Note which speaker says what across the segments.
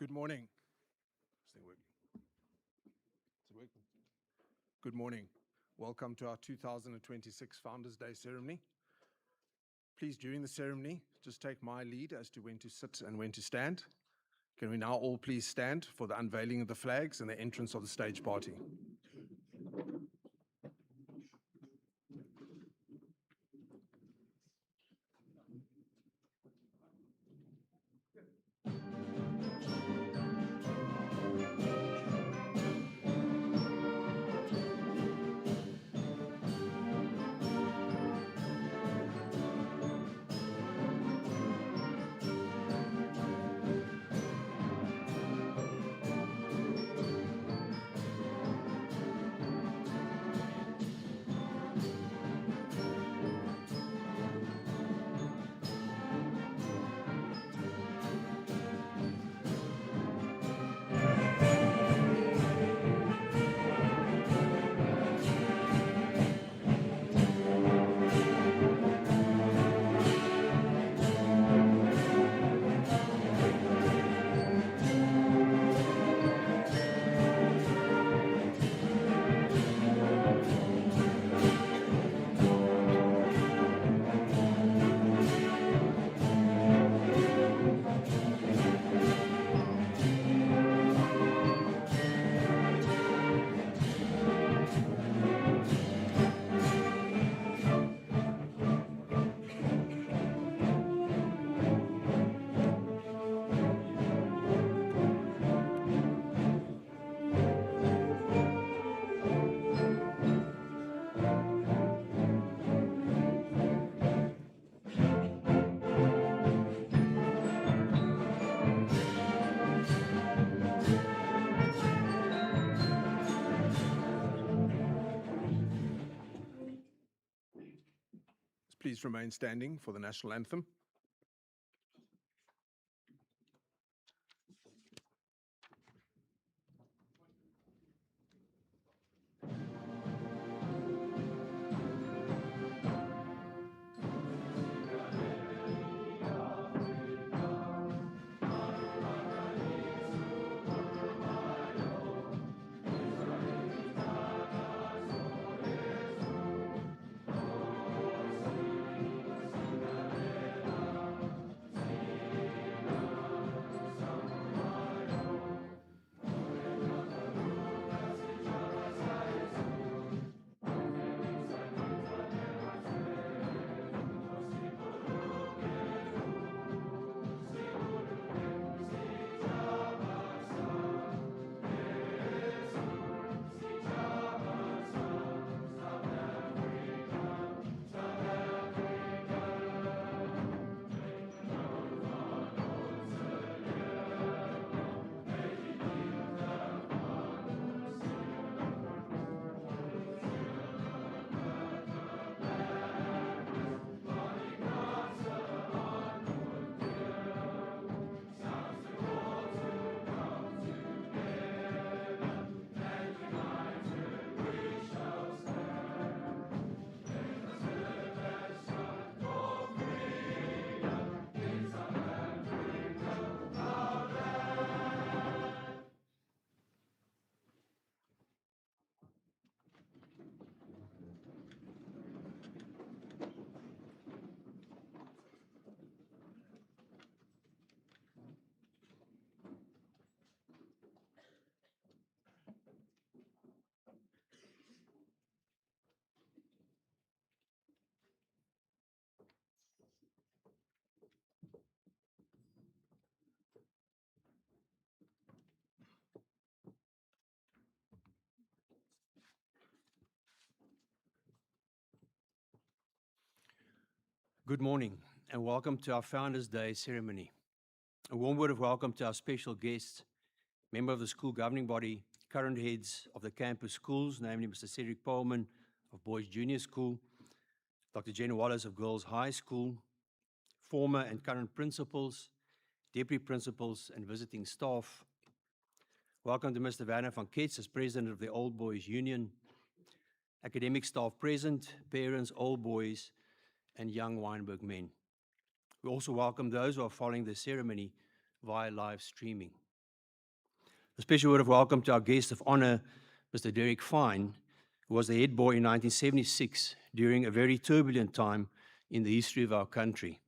Speaker 1: Good morning. Is it working? Good morning. Welcome to our 2026 Founders Day ceremony. Please, during the ceremony, just take my lead as to when to sit and when to stand. Can we now all please stand for the unveiling of the flags and the entrance of the stage party? Please remain standing for the national anthem.
Speaker 2: Good morning and welcome to our Founders Day ceremony. A warm word of welcome to our special guests, member of the school governing body, current heads of the campus schools, namely Mr. Cedric Pullman of Boys Junior School, Dr. Jen Wallace of Girls High School, former and current principals, deputy principals and visiting staff. Welcome to Mr. Werner van Ketz as president of the Old Boys Union, academic staff present, parents, old boys, and young Wynberg men. We also welcome those who are following the ceremony via live streaming. A special word of welcome to our guest of honor, Mr. Derek Fine, who was the head boy in 1976 during a very turbulent time in the history of our country.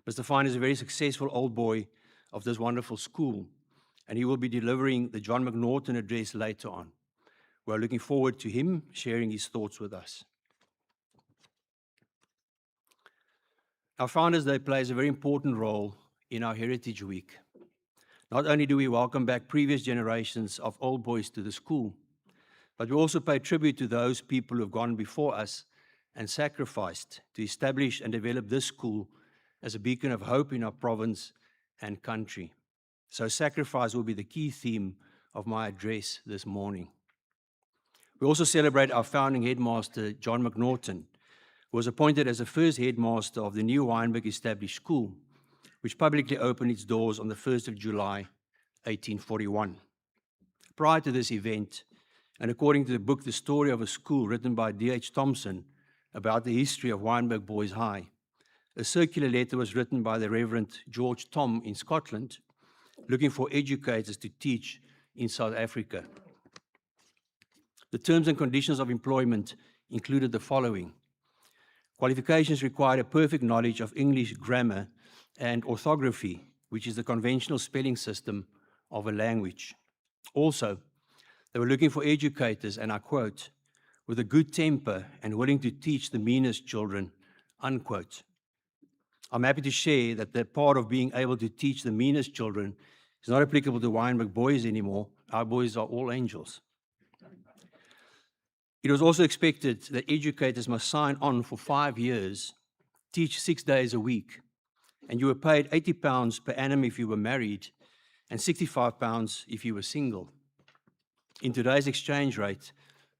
Speaker 2: Mr. Fine is a very successful old boy of this wonderful school, and he will be delivering the John McNaughton address later on. We are looking forward to him sharing his thoughts with us. Our Founders Day plays a very important role in our Heritage Week. Not only do we welcome back previous generations of old boys to the school, but we also pay tribute to those people who have gone before us and sacrificed to establish and develop this school as a beacon of hope in our province and country. So sacrifice will be the key theme of my address this morning. We also celebrate our founding headmaster, John McNaughton, who was appointed as the first headmaster of the new Wynberg established school, which publicly opened its doors on the 1st of July, 1841. Prior to this event, and according to the book The Story of a School written by D.H. Thompson about the history of Wynberg Boys High, a circular letter was written by the Reverend George Tom in Scotland, looking for educators to teach in South Africa. The terms and conditions of employment included the following. Qualifications required a perfect knowledge of English grammar and orthography, which is the conventional spelling system of a language. Also, they were looking for educators, and I quote, with a good temper and willing to teach the meanest children, unquote. I'm happy to share that the part of being able to teach the meanest children is not applicable to Wynberg boys anymore. Our boys are all angels. It was also expected that educators must sign on for 5 years, teach 6 days a week, and you were paid £80 per annum if you were married and £65 if you were single. In today's exchange rate,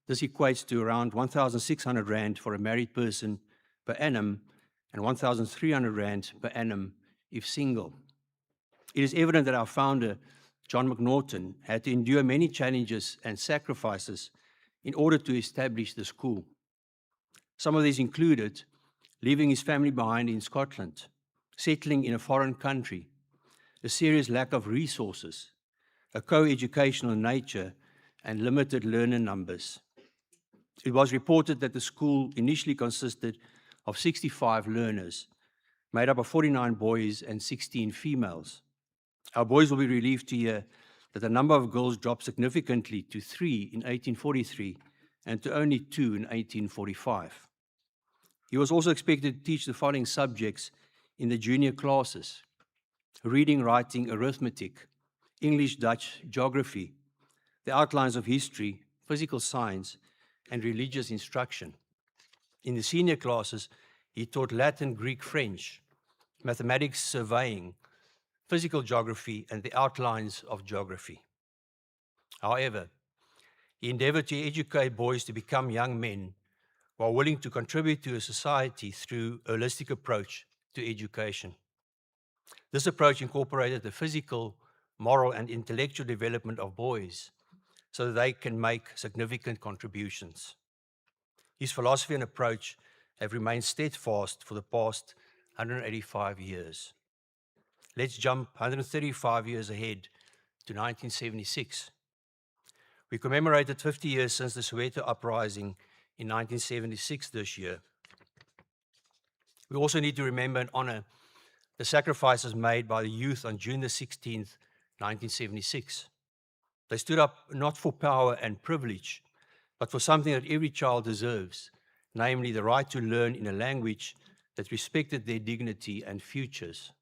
Speaker 2: this equates to around 1,600 Rand for a married person per annum and 1,300 Rand per annum if single. It is evident that our founder, John McNaughton, had to endure many challenges and sacrifices in order to establish the school. Some of these included leaving his family behind in Scotland, settling in a foreign country, a serious lack of resources, a co-educational nature, and limited learner numbers. It was reported that the school initially consisted of 65 learners, made up of 49 boys and 16 females. Our boys will be relieved to hear that the number of girls dropped significantly to 3 in 1843 and to only 2 in 1845. He was also expected to teach the following subjects in the junior classes: reading, writing, arithmetic, English, Dutch, geography, the outlines of history, physical science, and religious instruction. In the senior classes, he taught Latin, Greek, French, mathematics, surveying, physical geography, and the outlines of geography. However, he endeavored to educate boys to become young men while willing to contribute to a society through a holistic approach to education. This approach incorporated the physical, moral, and intellectual development of boys so that they can make significant contributions. His philosophy and approach have remained steadfast for the past 185 years. Let's jump 135 years ahead to 1976. We commemorated 50 years since the Soweto uprising in 1976 this year. We also need to remember and honor the sacrifices made by the youth on June the 16th, 1976. They stood up not for power and privilege, but for something that every child deserves, namely the right to learn in a language that respected their dignity and futures.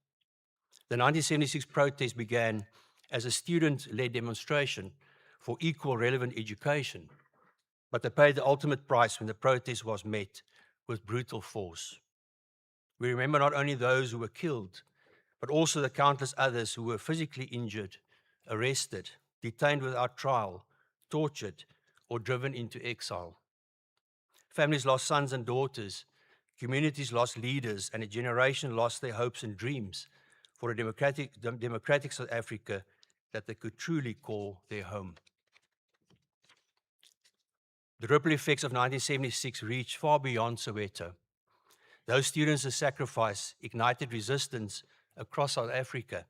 Speaker 2: The 1976 protest began as a student-led demonstration for equal relevant education, but they paid the ultimate price when the protest was met with brutal force. We remember not only those who were killed, but also the countless others who were physically injured, arrested, detained without trial, tortured, or driven into exile. Families lost sons and daughters, communities lost leaders, and a generation lost their hopes and dreams for a democratic South Africa that they could truly call their home. The ripple effects of 1976 reached far beyond Soweto. Those students' sacrifice ignited resistance across South Africa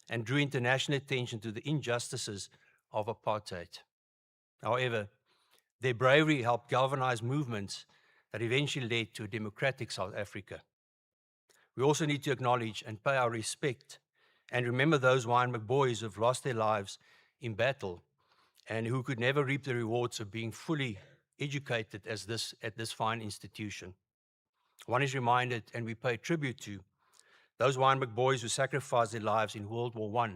Speaker 2: and drew international attention to the injustices of apartheid. However, their bravery helped galvanize movements that eventually led to a democratic South Africa. We also need to acknowledge and pay our respect and remember those Wynberg boys who have lost their lives in battle and who could never reap the rewards of being fully educated at this fine institution. One is reminded, and we pay tribute to, those Wynberg boys who sacrificed their lives in World War I,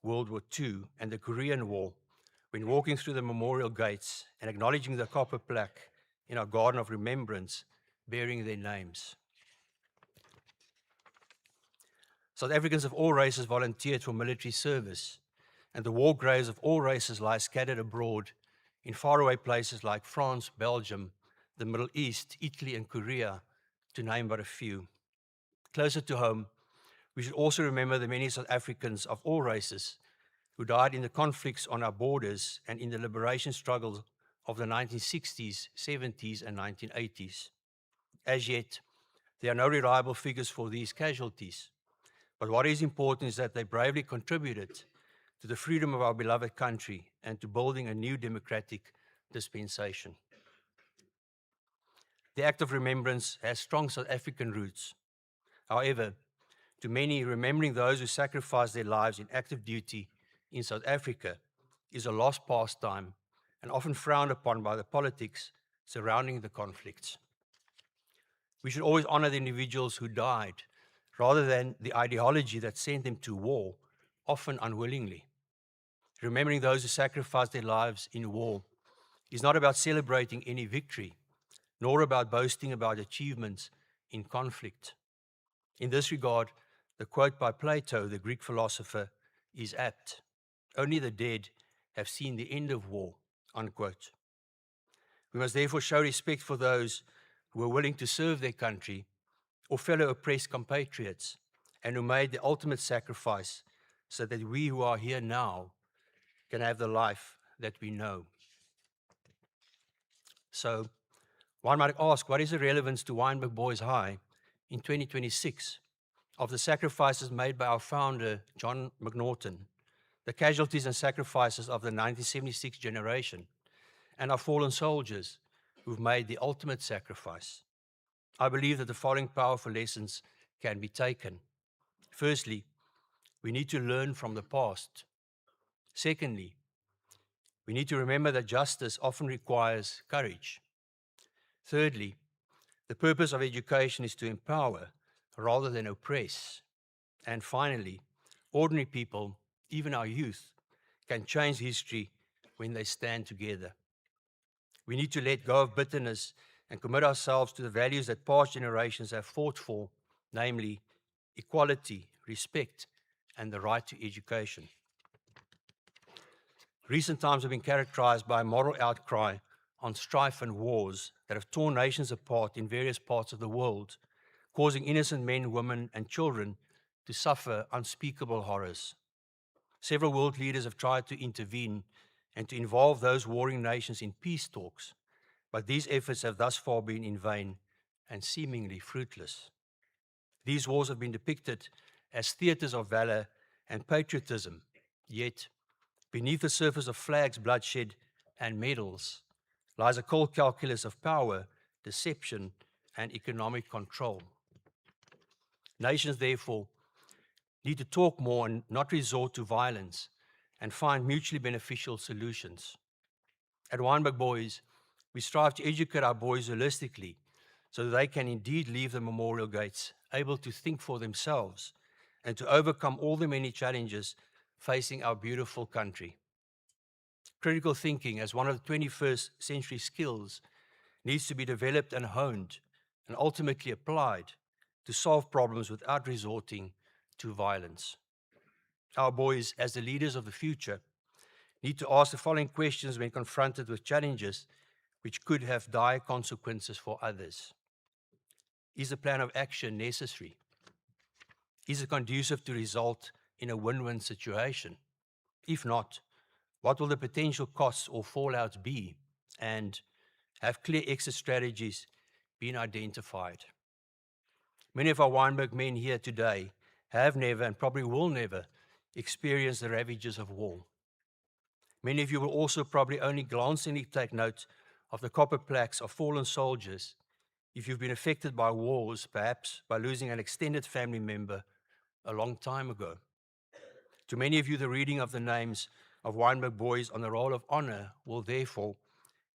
Speaker 2: World War II, and the Korean War, when walking through the memorial gates and acknowledging the copper plaque in our garden of remembrance bearing their names. South Africans of all races volunteered for military service, and the war graves of all races lie scattered abroad in faraway places like France, Belgium, the Middle East, Italy, and Korea, to name but a few. Closer to home, we should also remember the many South Africans of all races who died in the conflicts on our borders and in the liberation struggles of the 1960s, 70s, and 1980s. As yet, there are no reliable figures for these casualties, but what is important is that they bravely contributed to the freedom of our beloved country and to building a new democratic dispensation. The act of remembrance has strong South African roots. However, to many, remembering those who sacrificed their lives in active duty in South Africa is a lost pastime and often frowned upon by the politics surrounding the conflicts. We should always honor the individuals who died rather than the ideology that sent them to war, often unwillingly. Remembering those who sacrificed their lives in war is not about celebrating any victory, nor about boasting about achievements in conflict. In this regard, the quote by Plato, the Greek philosopher, is apt. Only the dead have seen the end of war, unquote. We must therefore show respect for those who were willing to serve their country or fellow oppressed compatriots and who made the ultimate sacrifice so that we who are here now can have the life that we know. So, one might ask, what is the relevance to Wynberg Boys High in 2026 of the sacrifices made by our founder, John McNaughton, the casualties and sacrifices of the 1976 generation, and our fallen soldiers who've made the ultimate sacrifice? I believe that the following powerful lessons can be taken. Firstly, we need to learn from the past. Secondly, we need to remember that justice often requires courage. Thirdly, the purpose of education is to empower rather than oppress. And finally, ordinary people, even our youth, can change history when they stand together. We need to let go of bitterness and commit ourselves to the values that past generations have fought for, namely equality, respect, and the right to education. Recent times have been characterized by a moral outcry on strife and wars that have torn nations apart in various parts of the world, causing innocent men, women, and children to suffer unspeakable horrors. Several world leaders have tried to intervene and to involve those warring nations in peace talks, but these efforts have thus far been in vain and seemingly fruitless. These wars have been depicted as theaters of valor and patriotism, yet beneath the surface of flags, bloodshed, and medals lies a cold calculus of power, deception, and economic control. Nations, therefore, need to talk more and not resort to violence and find mutually beneficial solutions. At Wynberg Boys, we strive to educate our boys holistically so that they can indeed leave the memorial gates able to think for themselves and to overcome all the many challenges facing our beautiful country. Critical thinking, as one of the 21st century skills, needs to be developed and honed and ultimately applied to solve problems without resorting to violence. Our boys, as the leaders of the future, need to ask the following questions when confronted with challenges which could have dire consequences for others. Is a plan of action necessary? Is it conducive to result in a win-win situation? If not, what will the potential costs or fallouts be? And have clear exit strategies been identified? Many of our Wynberg men here today have never and probably will never experience the ravages of war. Many of you will also probably only glancingly take note of the copper plaques of fallen soldiers if you've been affected by wars, perhaps by losing an extended family member a long time ago. To many of you, the reading of the names of Wynberg boys on the Roll of Honor will therefore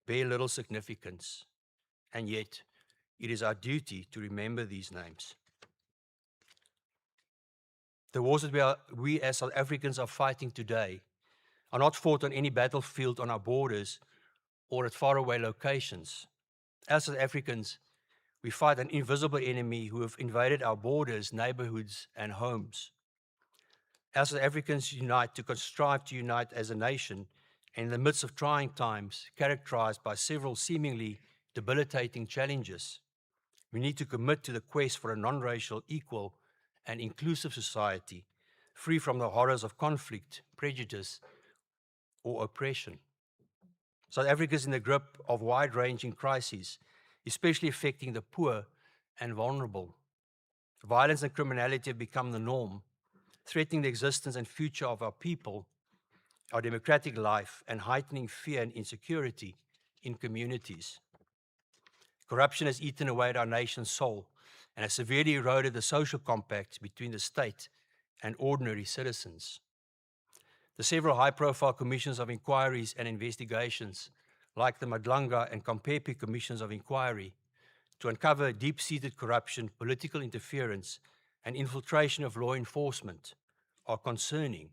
Speaker 2: bear little significance. And yet, it is our duty to remember these names. The wars that we as South Africans are fighting today are not fought on any battlefield on our borders or at faraway locations. As South Africans, we fight an invisible enemy who have invaded our borders, neighborhoods, and homes. As South Africans unite to strive to unite as a nation in the midst of trying times characterized by several seemingly debilitating challenges, we need to commit to the quest for a non-racial, equal, and inclusive society, free from the horrors of conflict, prejudice, or oppression. South Africa is in the grip of wide-ranging crises, especially affecting the poor and vulnerable. Violence and criminality have become the norm, threatening the existence and future of our people, our democratic life, and heightening fear and insecurity in communities. Corruption has eaten away at our nation's soul and has severely eroded the social compact between the state and ordinary citizens. The several high-profile commissions of inquiries and investigations, like the Madlanga and Kampepe commissions of inquiry, to uncover deep-seated corruption, political interference, and infiltration of law enforcement, are concerning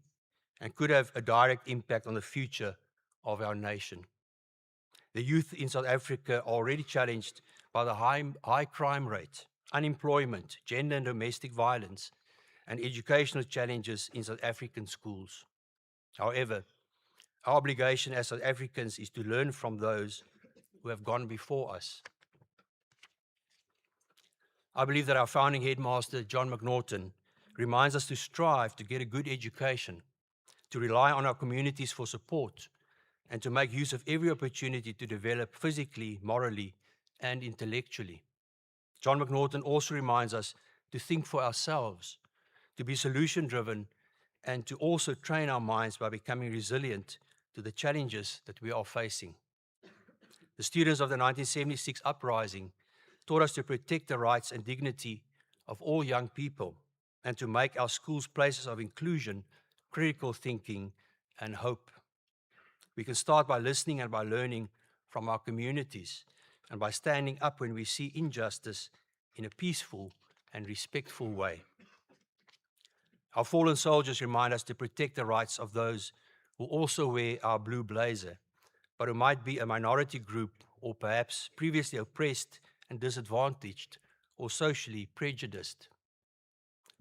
Speaker 2: and could have a direct impact on the future of our nation. The youth in South Africa are already challenged by the high crime rate, unemployment, gender and domestic violence, and educational challenges in South African schools. However, our obligation as South Africans is to learn from those who have gone before us. I believe that our founding headmaster, John McNaughton, reminds us to strive to get a good education, to rely on our communities for support, and to make use of every opportunity to develop physically, morally, and intellectually. John McNaughton also reminds us to think for ourselves, to be solution-driven, and to also train our minds by becoming resilient to the challenges that we are facing. The students of the 1976 uprising taught us to protect the rights and dignity of all young people and to make our schools places of inclusion, critical thinking, and hope. We can start by listening and by learning from our communities and by standing up when we see injustice in a peaceful and respectful way. Our fallen soldiers remind us to protect the rights of those who also wear our blue blazer, but who might be a minority group or perhaps previously oppressed and disadvantaged or socially prejudiced.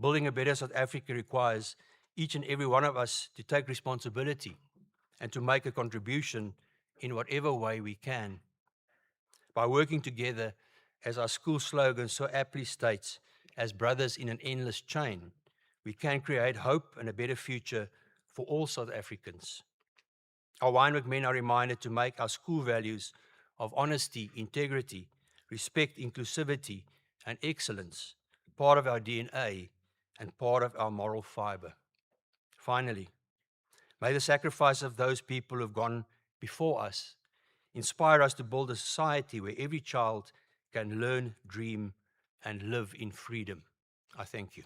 Speaker 2: Building a better South Africa requires each and every one of us to take responsibility and to make a contribution in whatever way we can. By working together, as our school slogan so aptly states, as brothers in an endless chain, we can create hope and a better future for all South Africans. Our Wynberg men are reminded to make our school values of honesty, integrity, respect, inclusivity, and excellence part of our DNA and part of our moral fiber. Finally, may the sacrifice of those people who have gone before us inspire us to build a society where every child can learn, dream, and live in freedom. I thank you.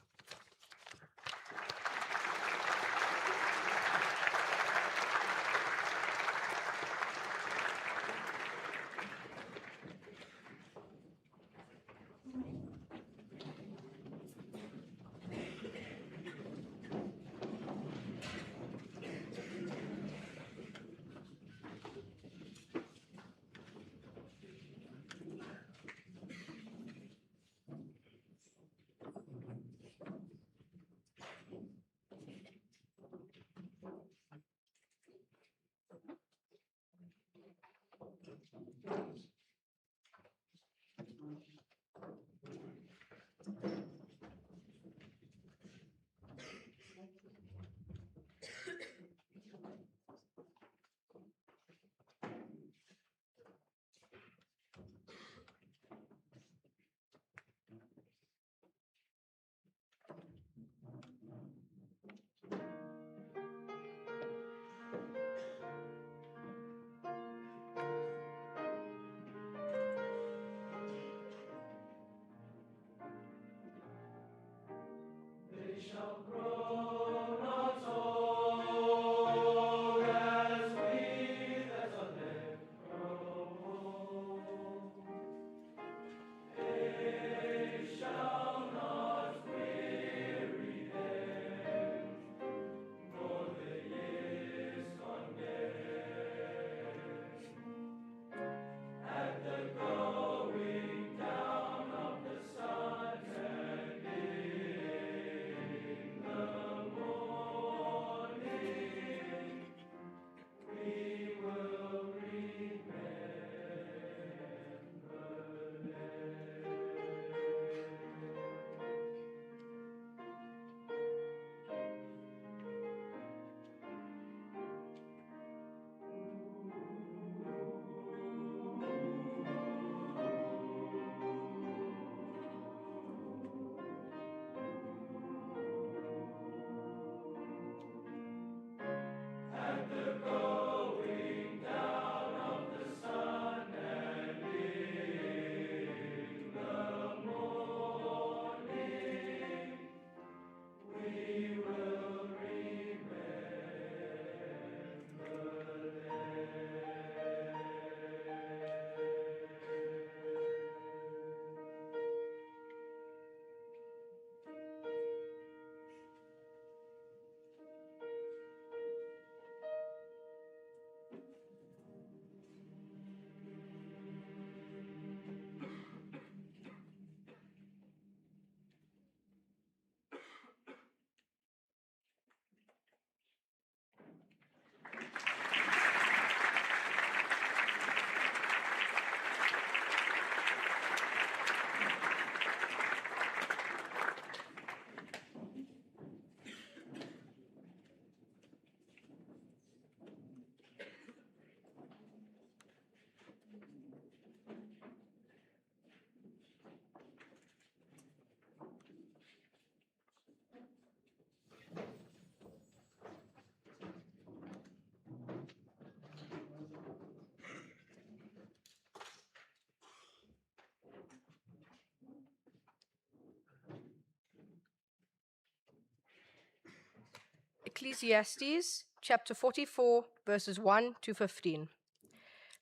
Speaker 3: Ecclesiastes chapter 44, verses 1 to 15.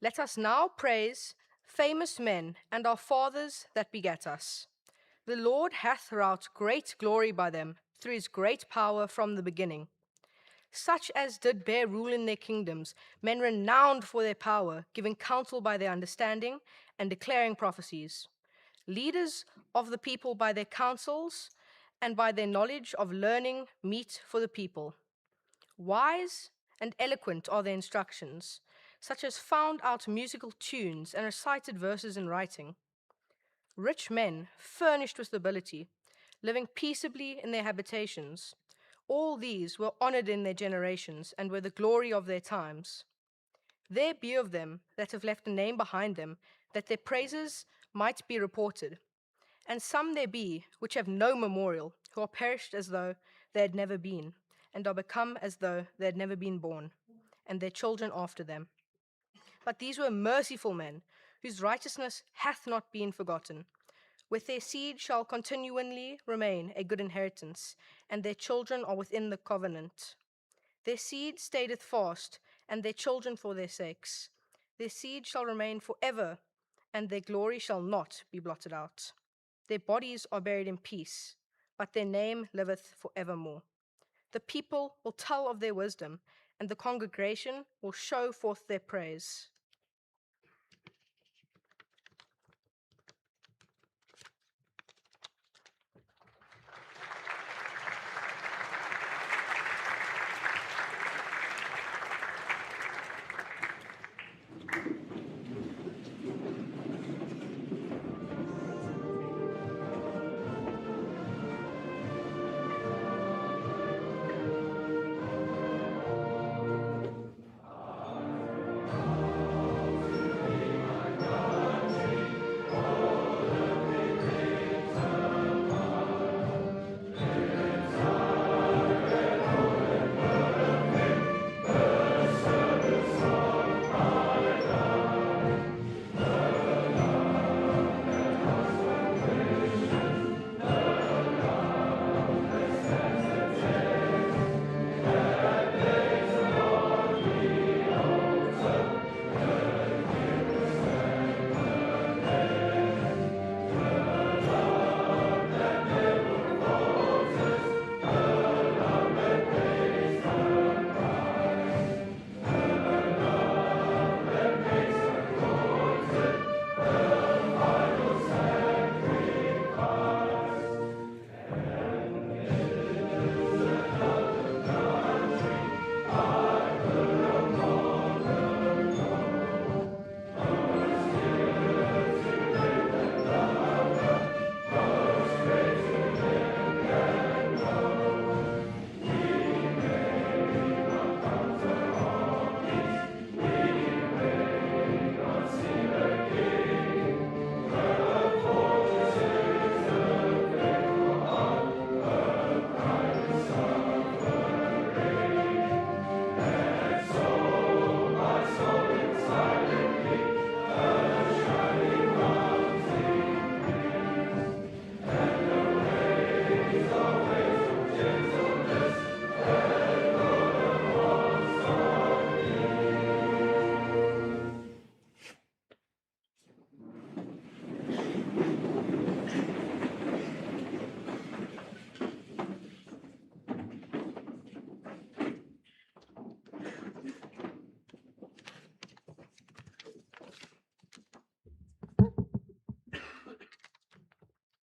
Speaker 3: Let us now praise famous men and our fathers that begat us. The Lord hath wrought great glory by them through his great power from the beginning. Such as did bear rule in their kingdoms, men renowned for their power, giving counsel by their understanding and declaring prophecies. Leaders of the people by their counsels and by their knowledge of learning meet for the people. Wise and eloquent are their instructions, such as found out musical tunes and recited verses in writing. Rich men, furnished with ability, living peaceably in their habitations, all these were honored in their generations and were the glory of their times. There be of them that have left a name behind them, that their praises might be reported. And some there be which have no memorial, who are perished as though they had never been, and are become as though they had never been born, and their children after them. But these were merciful men, whose righteousness hath not been forgotten. With their seed shall continually remain a good inheritance, and their children are within the covenant. Their seed stayeth fast, and their children for their sakes. Their seed shall remain forever, and their glory shall not be blotted out. Their bodies are buried in peace, but their name liveth forevermore. The people will tell of their wisdom, and the congregation will show forth their praise.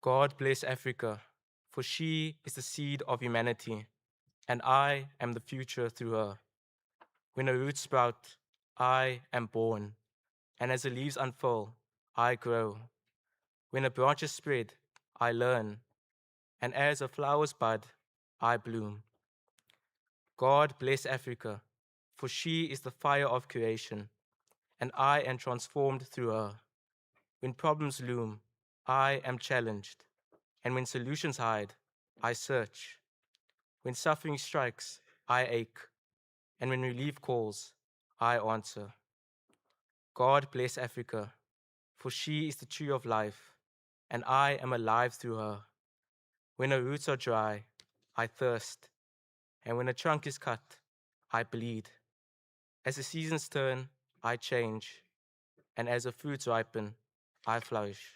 Speaker 4: God bless Africa, for she is the seed of humanity, and I am the future through her. When a root sprout, I am born, and as the leaves unfurl, I grow. When a branch is spread, I learn, and as a flower's bud, I bloom. God bless Africa, for she is the fire of creation, and I am transformed through her. When problems loom, I am challenged, and when solutions hide, I search. When suffering strikes, I ache, and when relief calls, I answer. God bless Africa, for she is the tree of life, and I am alive through her. When her roots are dry, I thirst, And when a trunk is cut, I bleed. As the seasons turn, I change. And as the fruits ripen, I flourish.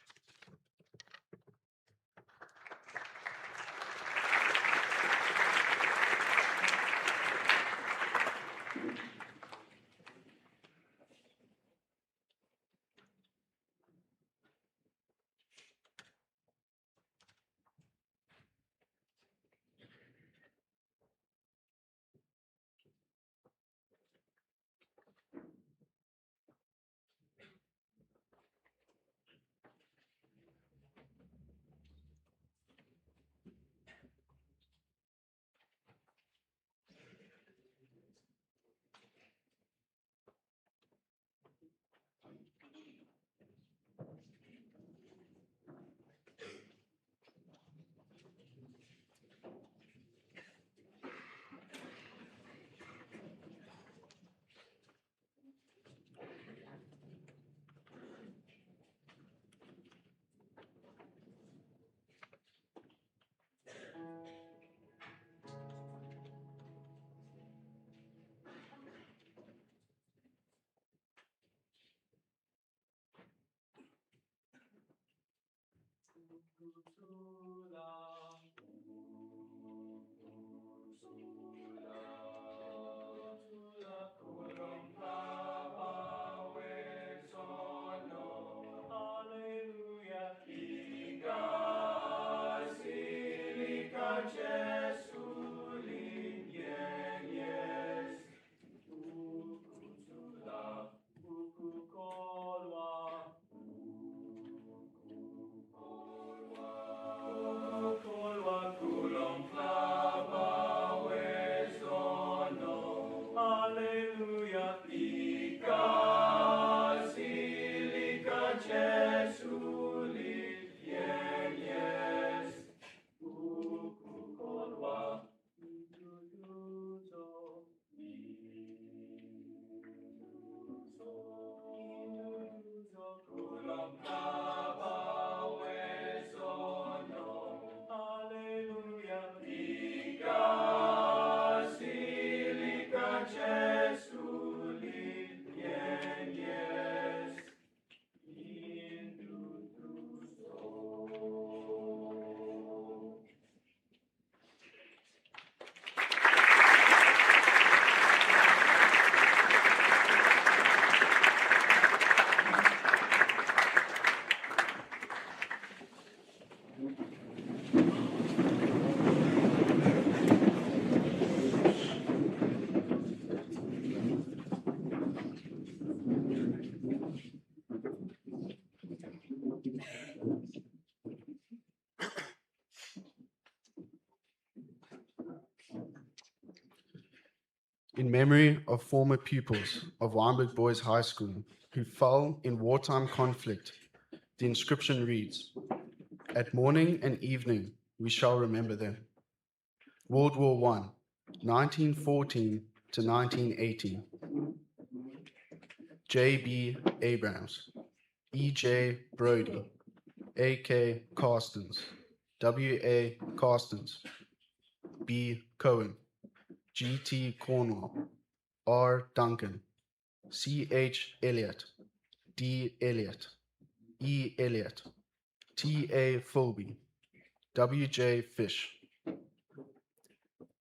Speaker 5: In memory of former pupils of Wynberg Boys High School who fell in wartime conflict, the inscription reads, "At morning and evening we shall remember them." World War I, 1914 to 1918. J.B. Abrams, E.J. Brody, A.K. Carstens, W.A. Carstens, B. Cohen, G.T. Cornwell, R. Duncan, C.H. Eliot, D. Eliot, E. Eliot, T.A. Philby, W.J. Fish,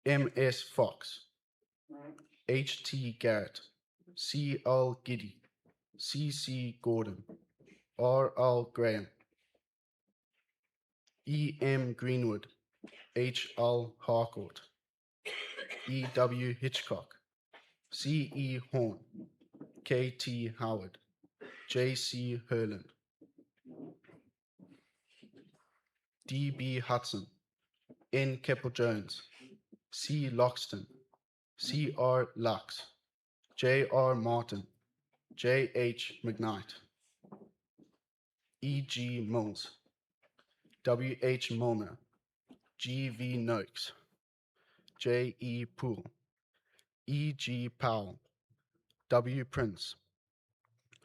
Speaker 5: M.S. Fox, H.T. Garrett, C.L. Giddy, C.C. Gordon, R.L. Graham, E.M. Greenwood, H.L. Harcourt, E.W. Hitchcock, C.E. Horn, K.T. Howard, J.C. Herland, D.B. Hudson, N. Keppel-Jones, C. Loxton, C.R. Lux, J.R. Martin, J.H. McKnight, E.G. Mills, W.H. Milner, G.V. Noakes, J.E. Poole, E.G. Powell, W. Prince,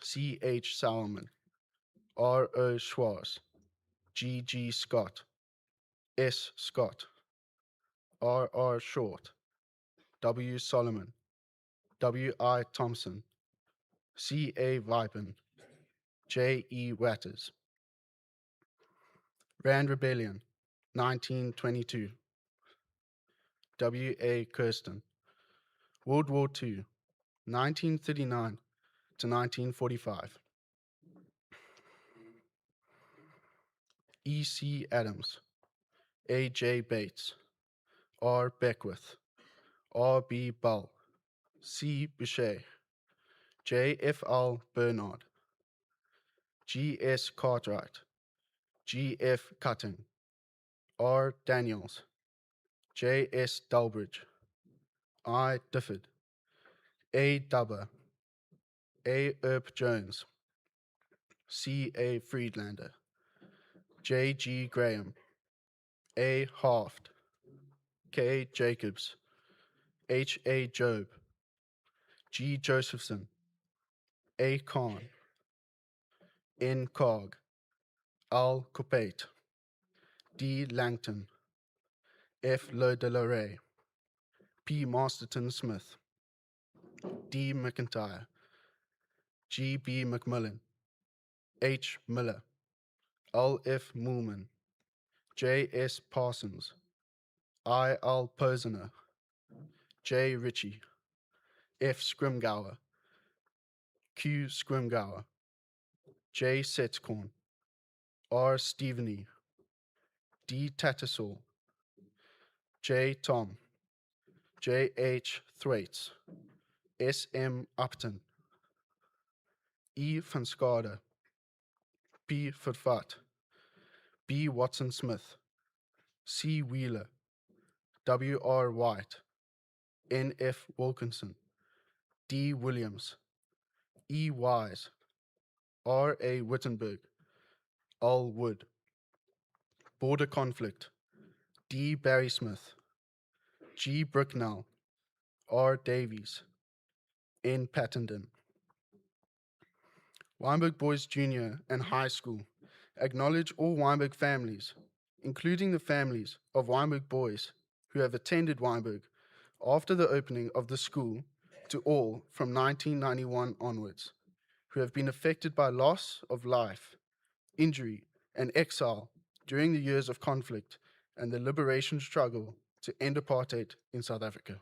Speaker 5: C.H. Salomon, R.O. Schwarz, G.G. Scott, S. Scott, R.R. Short, W. Solomon, W. I. Thompson, C. A. Vipen, J. E. Watters. Rand Rebellion, 1922. W. A. Kirsten. World War II, 1939 to 1945. E. C. Adams, A. J. Bates, R. Beckwith, R. B. Bull, C. Boucher, J. F. L. Bernard, G. S. Cartwright, G. F. Cutting, R. Daniels, J. S. Dalbridge, I. Difford, A. Dubber, A. Earp Jones, C. A. Friedlander, J. G. Graham, A. Haft, K. Jacobs, H. A. Job, G. Josephson, A. Khan, N. Cog, Al. Coupate, D. Langton, F. Le de la Rey, P. Masterton Smith, D. McIntyre, G. B. McMillan, H. Miller, L. F. Moolman, J. S. Parsons, I. L. Posner, J. Ritchie, F. Scrimgour, Q. Scrimgour, J. Setzkorn, R. Steveny, D. Tattersall, J. Tom, J. H. Thwaites, S. M. Upton, E. van Skade, P. Vervat, B. Watson Smith, C. Wheeler, W. R. White, N. F. Wilkinson, D. Williams, E. Wise, R. A. Wittenberg, L. Wood. Border Conflict, D. Barry Smith, G. Bricknell, R. Davies, N. Pattenden. Wynberg Boys Junior and High School acknowledge all Wynberg families, including the families of Wynberg boys who have attended Wynberg after the opening of the school to all from 1991 onwards, who have been affected by loss of life, injury, and exile during the years of conflict and the liberation struggle to end apartheid in South Africa.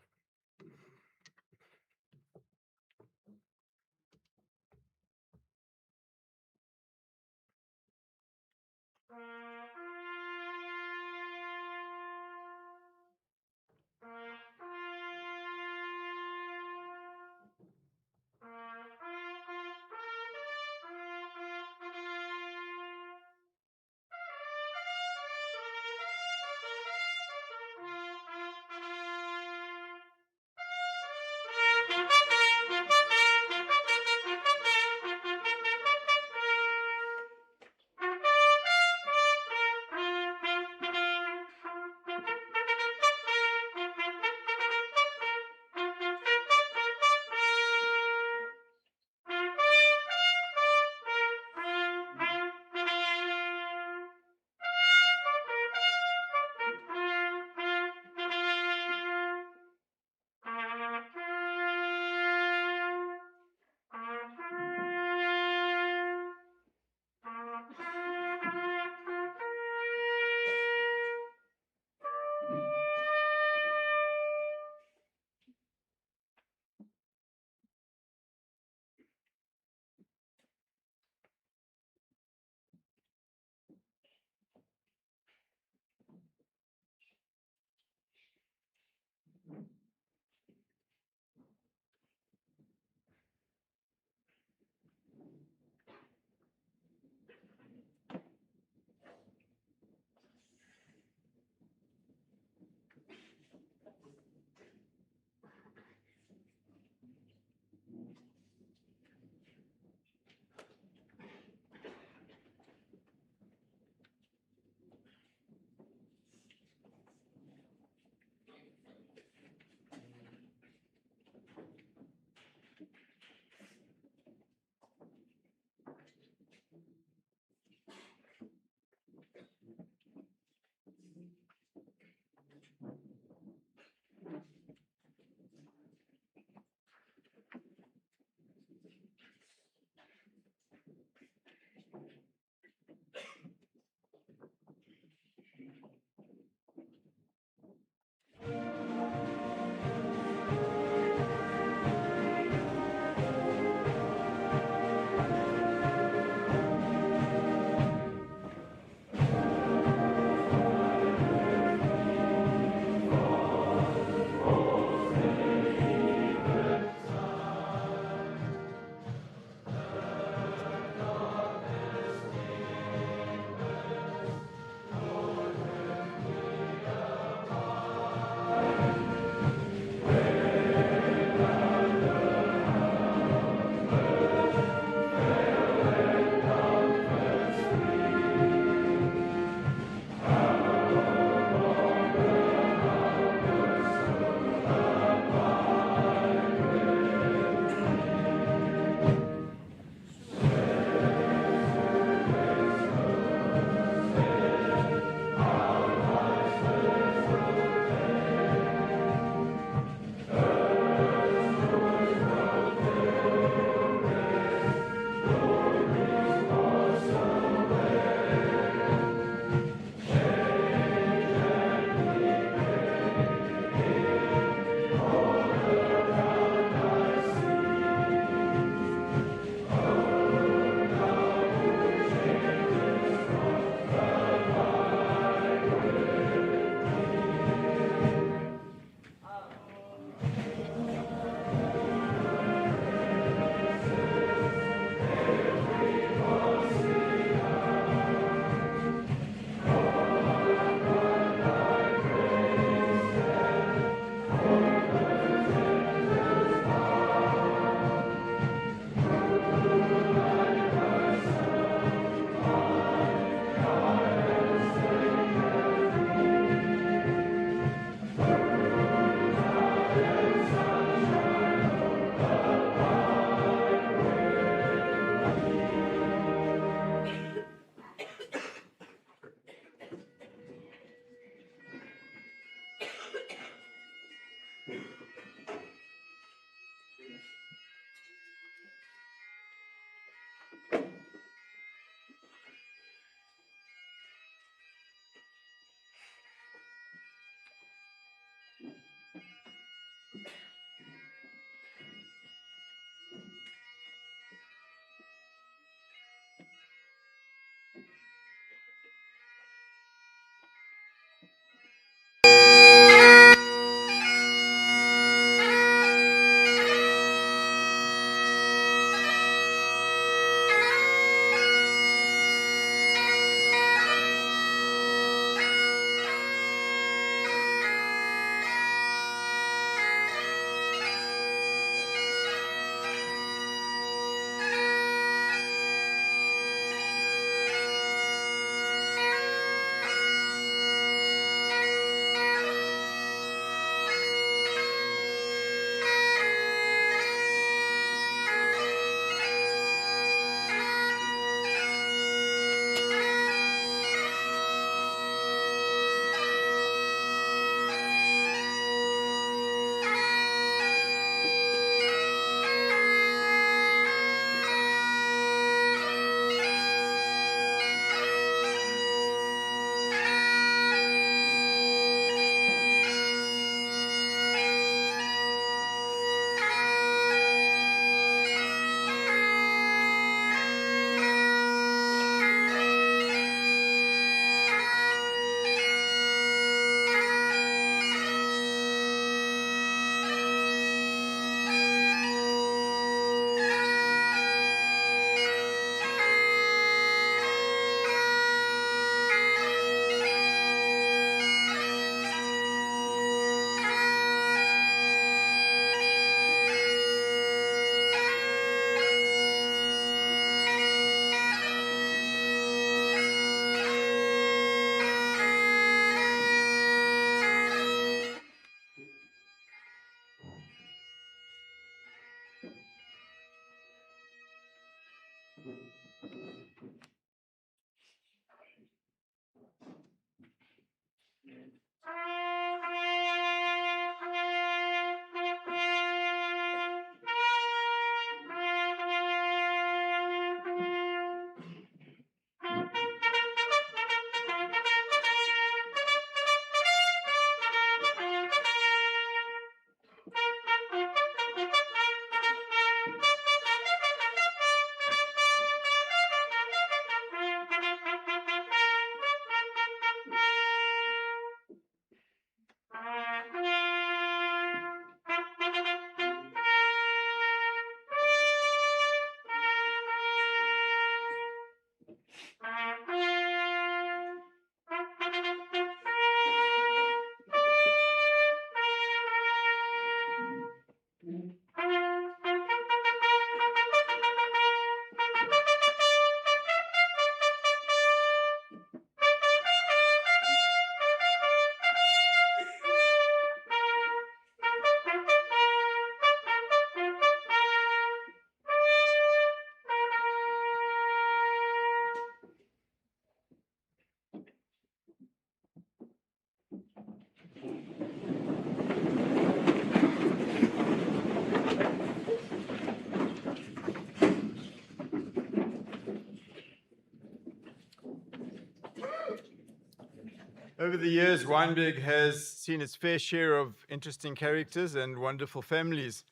Speaker 6: Over the years, Wynberg has seen its fair share of interesting characters and wonderful families.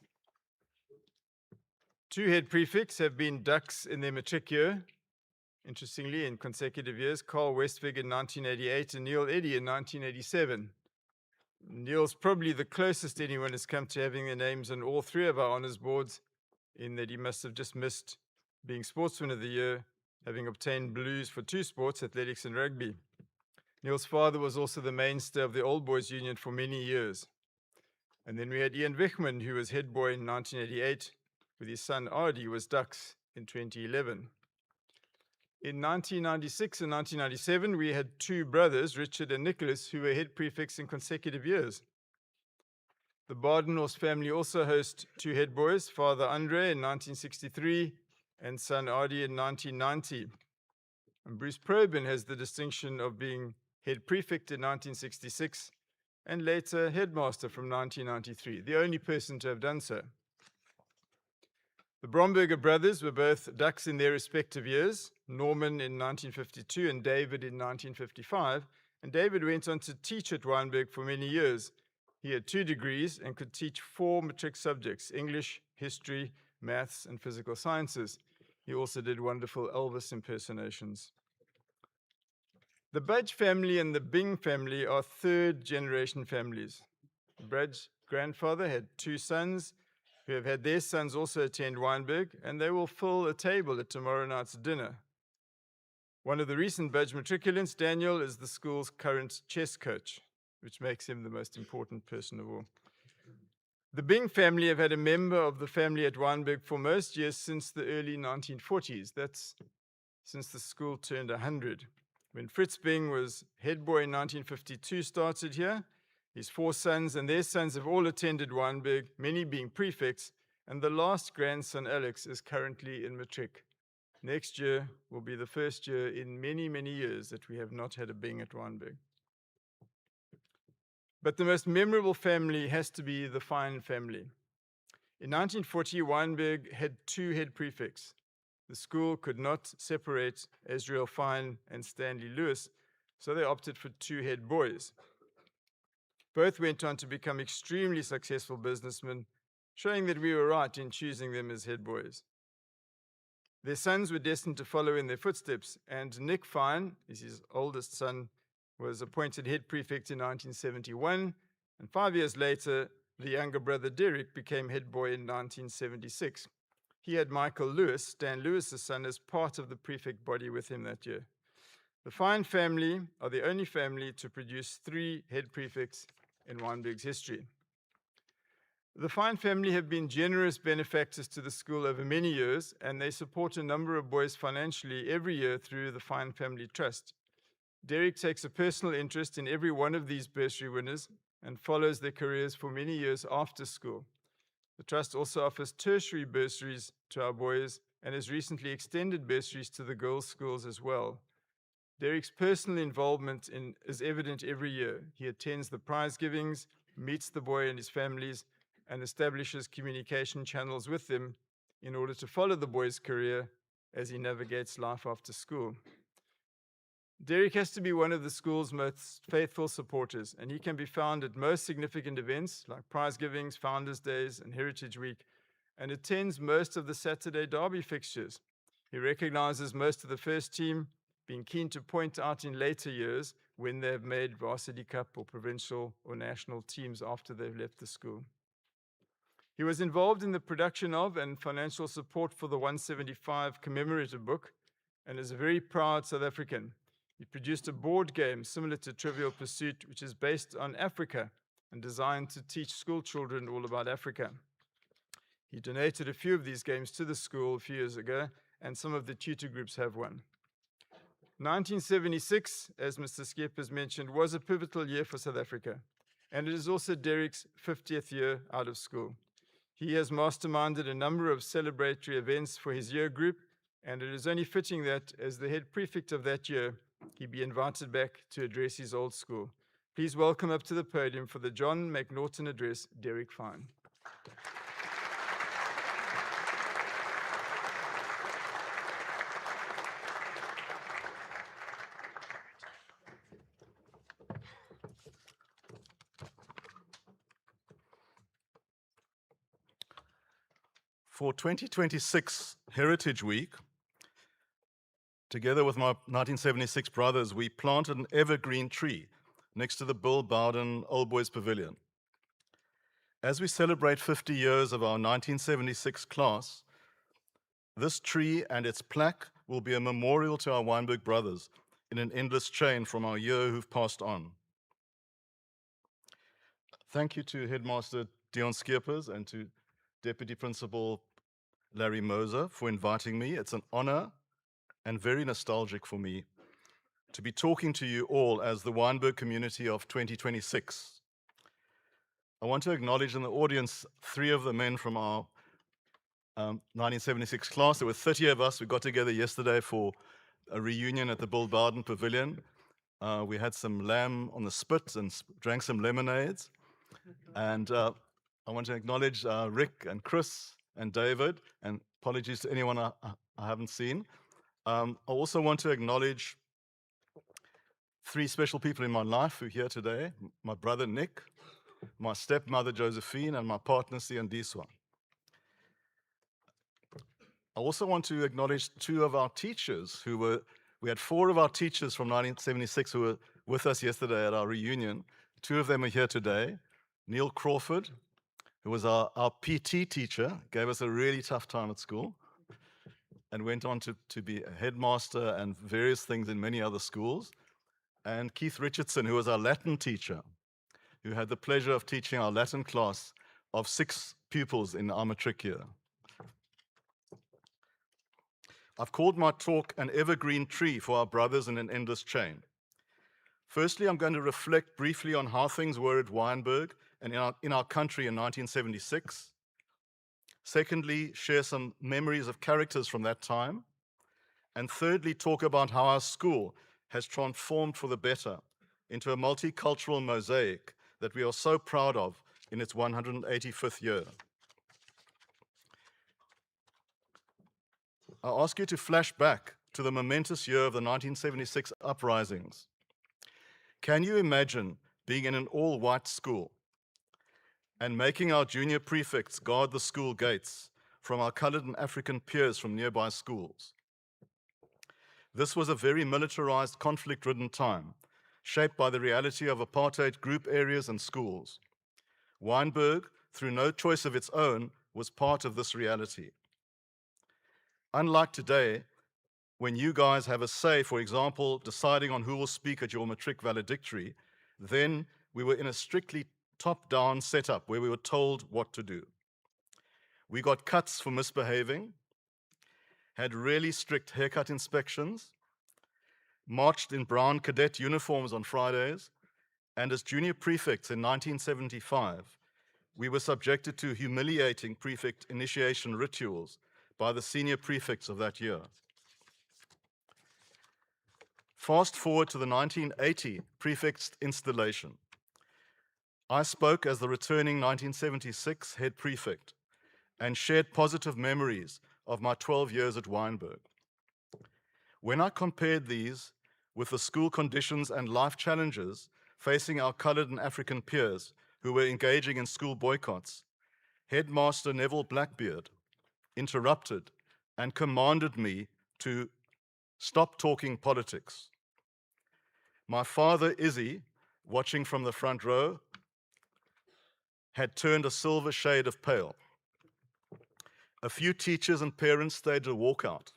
Speaker 6: Two head prefects have been ducks in their matric year, interestingly, in consecutive years, Carl Wynberg in 1988 and Neil Eddy in 1987. Neil's probably the closest anyone has come to having their names on all three of our honours boards, in that he must have just missed being Sportsman of the Year, having obtained blues for two sports, athletics and rugby. Neil's father was also the mainstay of the Old Boys Union for many years. And then we had Ian Wichman, who was head boy in 1988, with his son Adi, who was ducks in 2011. In 1996 and 1997, we had two brothers, Richard and Nicholas, who were head prefects in consecutive years. The Badenhorst family also hosts two head boys, Father Andre in 1963 and son Adi in 1990. And Bruce Probyn has the distinction of being head prefect in 1966 and later headmaster from 1993, the only person to have done so. The Bromberger brothers were both ducks in their respective years, Norman in 1952 and David in 1955, and David went on to teach at Wynberg for many years. He had 2 degrees and could teach 4 matric subjects, English, history, maths, and physical sciences. He also did wonderful Elvis impersonations. The Budge family and the Bing family are 3rd-generation families. Budge's grandfather had 2 sons who have had their sons also attend Wynberg, and they will fill a table at tomorrow night's dinner. One of the recent Budge matriculants, Daniel, is the school's current chess coach, which makes him the most important person of all. The Bing family have had a member of the family at Wynberg for most years since the early 1940s. That's since the school turned 100. When Fritz Bing was head boy in 1952, started here. His 4 sons and their sons have all attended Wynberg, many being prefects, and the last grandson, Alex, is currently in matric. Next year will be the first year in many, many years that we have not had a Bing at Wynberg. But the most memorable family has to be the Fine family. In 1940, Wynberg had 2 head prefects. The school could not separate Azrael Fine and Stanley Lewis, so they opted for 2 head boys. Both went on to become extremely successful businessmen, showing that we were right in choosing them as head boys. Their sons were destined to follow in their footsteps, and Nick Fine, his oldest son, was appointed head prefect in 1971, and 5 years later, the younger brother Derek became head boy in 1976. He had Michael Lewis, Stan Lewis's son, as part of the prefect body with him that year. The Fine family are the only family to produce 3 head prefects in Wynberg's history. The Fine family have been generous benefactors to the school over many years, and they support a number of boys financially every year through the Fine Family Trust. Derek takes a personal interest in every one of these bursary winners and follows their careers for many years after school. The Trust also offers tertiary bursaries to our boys and has recently extended bursaries to the girls' schools as well. Derek's personal involvement is evident every year. He attends the prize givings, meets the boy and his families, and establishes communication channels with them in order to follow the boy's career as he navigates life after school. Derek has to be one of the school's most faithful supporters, and he can be found at most significant events like prize givings, Founders' Days, and Heritage Week, and attends most of the Saturday derby fixtures. He recognizes most of the first team, being keen to point out in later years when they have made varsity cup or provincial or national teams after they've left the school. He was involved in the production of and financial support for the 175 commemorative book and is a very proud South African. He produced a board game similar to Trivial Pursuit, which is based on Africa and designed to teach school children all about Africa. He donated a few of these games to the school a few years ago, and some of the tutor groups have one. 1976, as Mr. Skep has mentioned, was a pivotal year for South Africa, and it is also Derek's 50th year out of school. He has masterminded a number of celebratory events for his year group, and it is only fitting that, as the head prefect of that year, he be invited back to address his old school. Please welcome up to the podium for the John McNaughton address, Derek Fine.
Speaker 7: For 2026 Heritage Week, together with my 1976 brothers, we planted an evergreen tree next to the Bill Bowden Old Boys Pavilion. As we celebrate 50 years of our 1976 class, this tree and its plaque will be a memorial to our Wynberg brothers in an endless chain from our year who've passed on. Thank you to Headmaster Dion Skeepers and to Deputy Principal Larry Moser for inviting me. It's an honor and very nostalgic for me to be talking to you all as the Wynberg community of 2026. I want to acknowledge in the audience 3 of the men from our 1976 class. There were 30 of us. We got together yesterday for a reunion at the Bill Bowden Pavilion. We had some lamb on the spit and drank some lemonades. And I want to acknowledge Rick and Chris and David, and apologies to anyone I haven't seen. I also want to acknowledge 3 special people in my life who are here today: my brother Nick, my stepmother Josephine, and my partner Siandiswa. I also want to acknowledge 2 of our teachers we had 4 of our teachers from 1976 who were with us yesterday at our reunion. 2 of them are here today. Neil Crawford, who was our PT teacher, gave us a really tough time at school, and went on to be a headmaster and various things in many other schools. And Keith Richardson, who was our Latin teacher, who had the pleasure of teaching our Latin class of 6 pupils in our matric year. I've called my talk An Evergreen Tree for Our Brothers in an Endless Chain. Firstly, I'm going to reflect briefly on how things were at Wynberg and in our country in 1976. Secondly, share some memories of characters from that time. And thirdly, talk about how our school has transformed for the better into a multicultural mosaic that we are so proud of in its 185th year. I ask you to flash back to the momentous year of the 1976 uprisings. Can you imagine being in an all-white school and making our junior prefects guard the school gates from our colored and African peers from nearby schools? This was a very militarized, conflict-ridden time, shaped by the reality of apartheid group areas and schools. Wynberg, through no choice of its own, was part of this reality. Unlike today, when you guys have a say, for example, deciding on who will speak at your matric valedictory, then we were in a strictly top-down setup where we were told what to do. We got cuts for misbehaving, had really strict haircut inspections, marched in brown cadet uniforms on Fridays, and as junior prefects in 1975, we were subjected to humiliating prefect initiation rituals by the senior prefects of that year. Fast forward to the 1980 prefect's installation. I spoke as the returning 1976 head prefect and shared positive memories of my 12 years at Wynberg. When I compared these with the school conditions and life challenges facing our colored and African peers who were engaging in school boycotts, Headmaster Neville Blackbeard interrupted and commanded me to stop talking politics. My father, Izzy, watching from the front row, had turned a silver shade of pale. A few teachers and parents staged a walkout.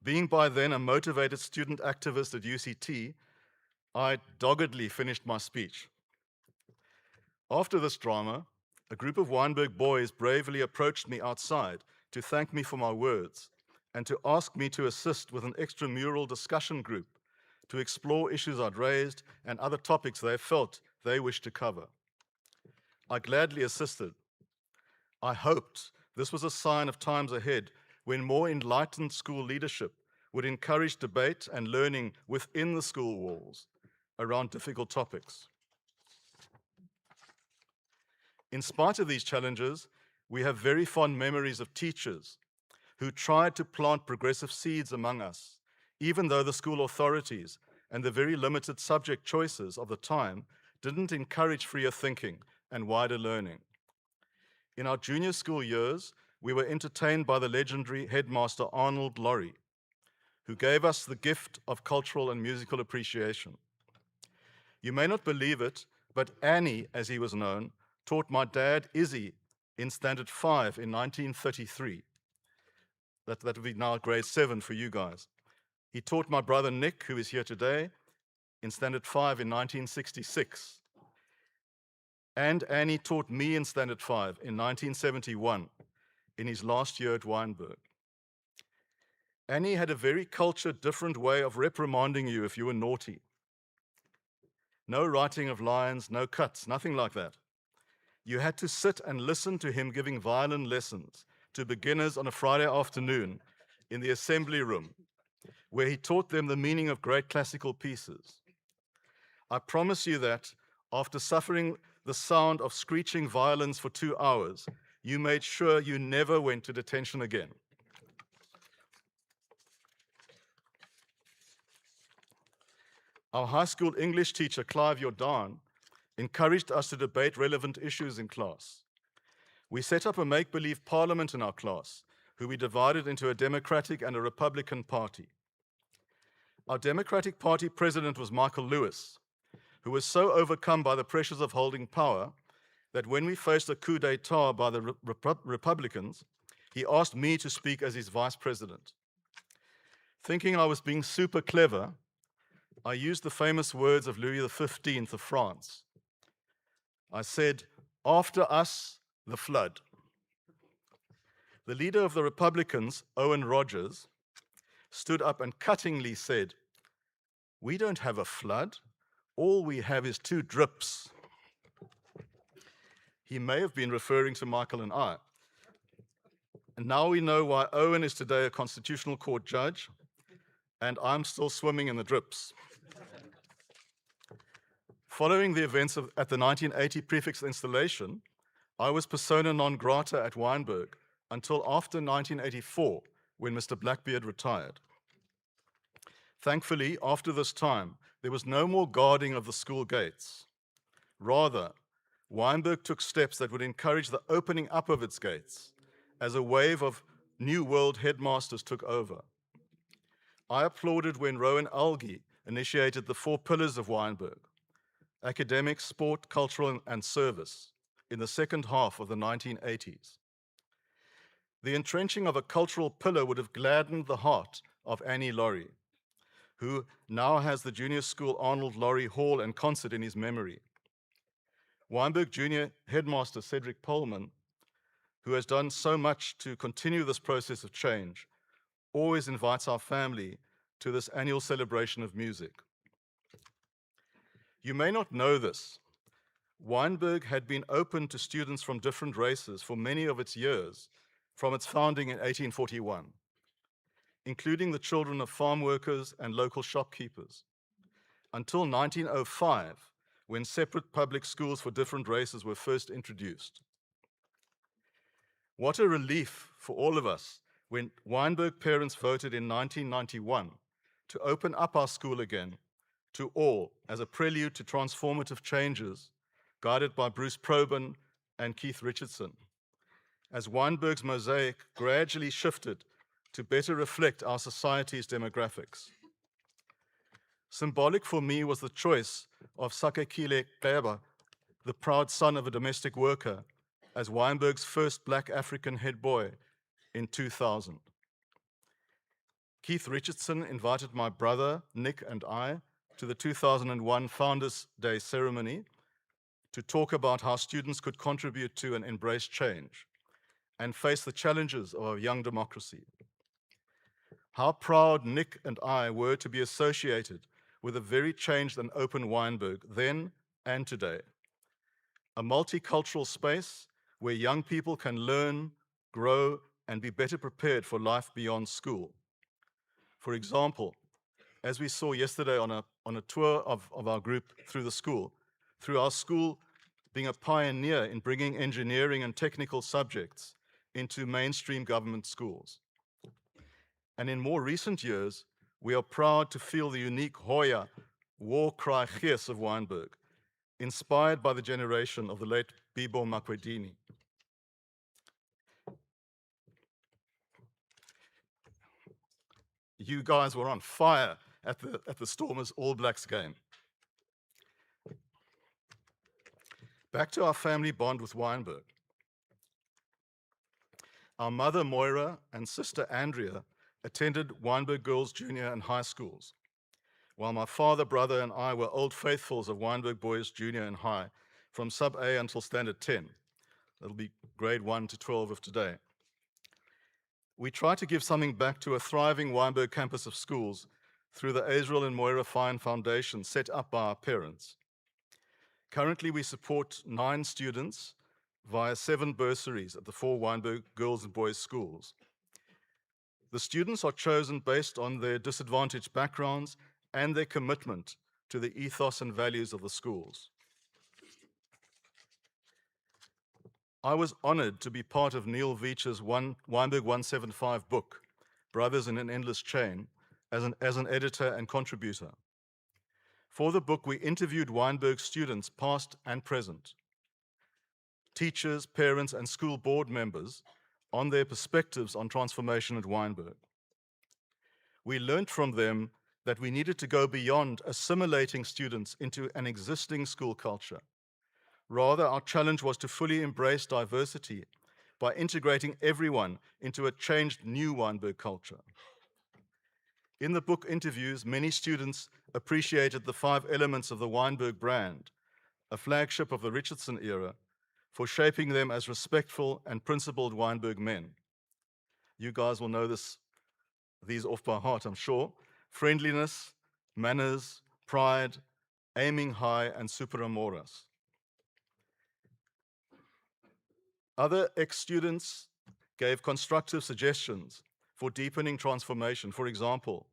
Speaker 7: Being by then a motivated student activist at UCT, I doggedly finished my speech. After this drama, a group of Wynberg boys bravely approached me outside to thank me for my words and to ask me to assist with an extramural discussion group to explore issues I'd raised and other topics they felt they wished to cover. I gladly assisted. I hoped this was a sign of times ahead when more enlightened school leadership would encourage debate and learning within the school walls around difficult topics. In spite of these challenges, we have very fond memories of teachers who tried to plant progressive seeds among us, even though the school authorities and the very limited subject choices of the time didn't encourage freer thinking and wider learning. In our junior school years, we were entertained by the legendary headmaster Arnold Laurie, who gave us the gift of cultural and musical appreciation. You may not believe it, but Annie, as he was known, taught my dad Izzy in Standard 5 in 1933. That would be now grade 7 for you guys. He taught my brother Nick, who is here today, in Standard 5 in 1966. And Annie taught me in Standard 5 in 1971, in his last year at Wynberg. Annie had a very cultured, different way of reprimanding you if you were naughty. No writing of lines, no cuts, nothing like that. You had to sit and listen to him giving violin lessons to beginners on a Friday afternoon in the assembly room, where he taught them the meaning of great classical pieces. I promise you that after suffering the sound of screeching violins for 2 hours, you made sure you never went to detention again. Our high school English teacher, Clive Jordan, encouraged us to debate relevant issues in class. We set up a make-believe parliament in our class, who we divided into a Democratic and a Republican party. Our Democratic Party president was Michael Lewis, who was so overcome by the pressures of holding power that when we faced a coup d'etat by the Republicans, he asked me to speak as his vice president. Thinking I was being super clever, I used the famous words of Louis XV of France. I said, "After us, the flood." The leader of the Republicans, Owen Rogers, stood up and cuttingly said, "We don't have a flood. All we have is 2 drips." He may have been referring to Michael and I. And now we know why Owen is today a Constitutional Court judge, and I'm still swimming in the drips. Following the events at the 1980 prefix installation, I was persona non grata at Wynberg until after 1984, when Mr. Blackbeard retired. Thankfully, after this time, there was no more guarding of the school gates. Rather, Wynberg took steps that would encourage the opening up of its gates as a wave of New World headmasters took over. I applauded when Rowan Algie initiated the 4 pillars of Wynberg: academic, sport, cultural, and service in the second half of the 1980s. The entrenching of a cultural pillar would have gladdened the heart of Annie Laurie, who now has the junior school Arnold Laurie Hall and concert in his memory. Wynberg Junior headmaster Cedric Pullman, who has done so much to continue this process of change, always invites our family to this annual celebration of music. You may not know this. Wynberg had been open to students from different races for many of its years, from its founding in 1841, including the children of farm workers and local shopkeepers, until 1905, when separate public schools for different races were first introduced. What a relief for all of us when Wynberg parents voted in 1991 to open up our school again to all as a prelude to transformative changes guided by Bruce Probyn and Keith Richardson, as Wynberg's mosaic gradually shifted to better reflect our society's demographics. Symbolic for me was the choice of Sakekile Kleba, the proud son of a domestic worker, as Wynberg's first Black African head boy in 2000. Keith Richardson invited my brother, Nick, and I to the 2001 Founders' Day ceremony to talk about how students could contribute to and embrace change and face the challenges of a young democracy. How proud Nick and I were to be associated with a very changed and open Wynberg then and today. A multicultural space where young people can learn, grow, and be better prepared for life beyond school. For example, as we saw yesterday on a tour of our group through the school, through our school being a pioneer in bringing engineering and technical subjects into mainstream government schools. And in more recent years, we are proud to feel the unique Hoya war cry gees of Wynberg, inspired by the generation of the late Bibo Makwedini. You guys were on fire at the Stormers All Blacks game. Back to our family bond with Wynberg. Our mother Moira and sister Andrea attended Wynberg Girls Junior and High schools, while my father, brother, and I were old faithfuls of Wynberg Boys Junior and High from sub A until standard 10. That'll be grade 1 to 12 of today. We try to give something back to a thriving Wynberg campus of schools through the Azrael and Moira Fine Foundation set up by our parents. Currently, we support 9 students via 7 bursaries at the 4 Wynberg girls and boys schools. The students are chosen based on their disadvantaged backgrounds and their commitment to the ethos and values of the schools. I was honored to be part of Neil Veach's Wynberg 175 book, Brothers in an Endless Chain, as an editor and contributor. For the book, we interviewed Wynberg students, past and present, teachers, parents, and school board members on their perspectives on transformation at Wynberg. We learned from them that we needed to go beyond assimilating students into an existing school culture. Rather, our challenge was to fully embrace diversity by integrating everyone into a changed new Wynberg culture. In the book interviews, many students appreciated the 5 elements of the Wynberg brand, a flagship of the Richardson era, for shaping them as respectful and principled Wynberg men. You guys will know these off by heart, I'm sure. Friendliness, manners, pride, aiming high, and super amoras. Other ex-students gave constructive suggestions for deepening transformation. For example,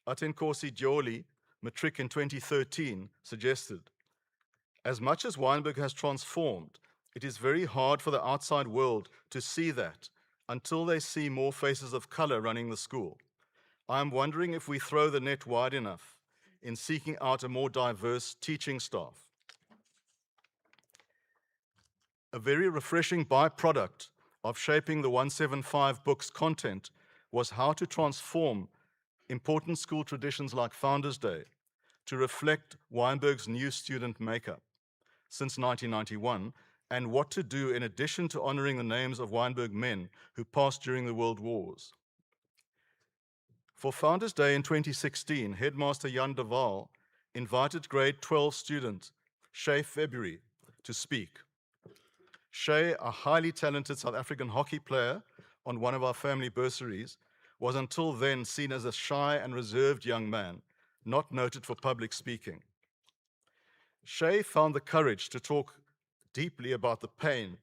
Speaker 7: Atenkosi Dioli, matric in 2013, suggested, as much as Wynberg has transformed, it is very hard for the outside world to see that until they see more faces of color running the school. I am wondering if we throw the net wide enough in seeking out a more diverse teaching staff. A very refreshing byproduct of shaping the 175 book's content was how to transform important school traditions like Founders Day to reflect Wynberg's new student makeup since 1991, and what to do in addition to honoring the names of Wynberg men who passed during the World Wars. For Founders Day in 2016, Headmaster Jan de Waal invited grade 12 student Shay February to speak. Shay, a highly talented South African hockey player on one of our family bursaries, was until then seen as a shy and reserved young man, not noted for public speaking. Shay found the courage to talk deeply about the pain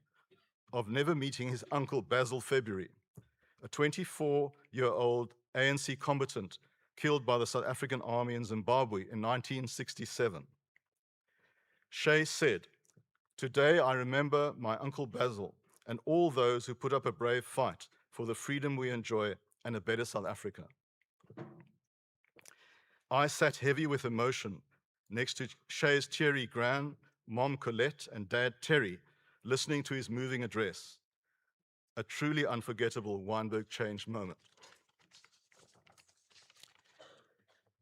Speaker 7: of never meeting his uncle Basil February, a 24-year-old ANC combatant killed by the South African Army in Zimbabwe in 1967. Shay said, "Today I remember my Uncle Basil and all those who put up a brave fight for the freedom we enjoy and a better South Africa." I sat heavy with emotion next to Shay's teary gran, Mom Colette, and Dad Terry, listening to his moving address. A truly unforgettable Wynberg change moment.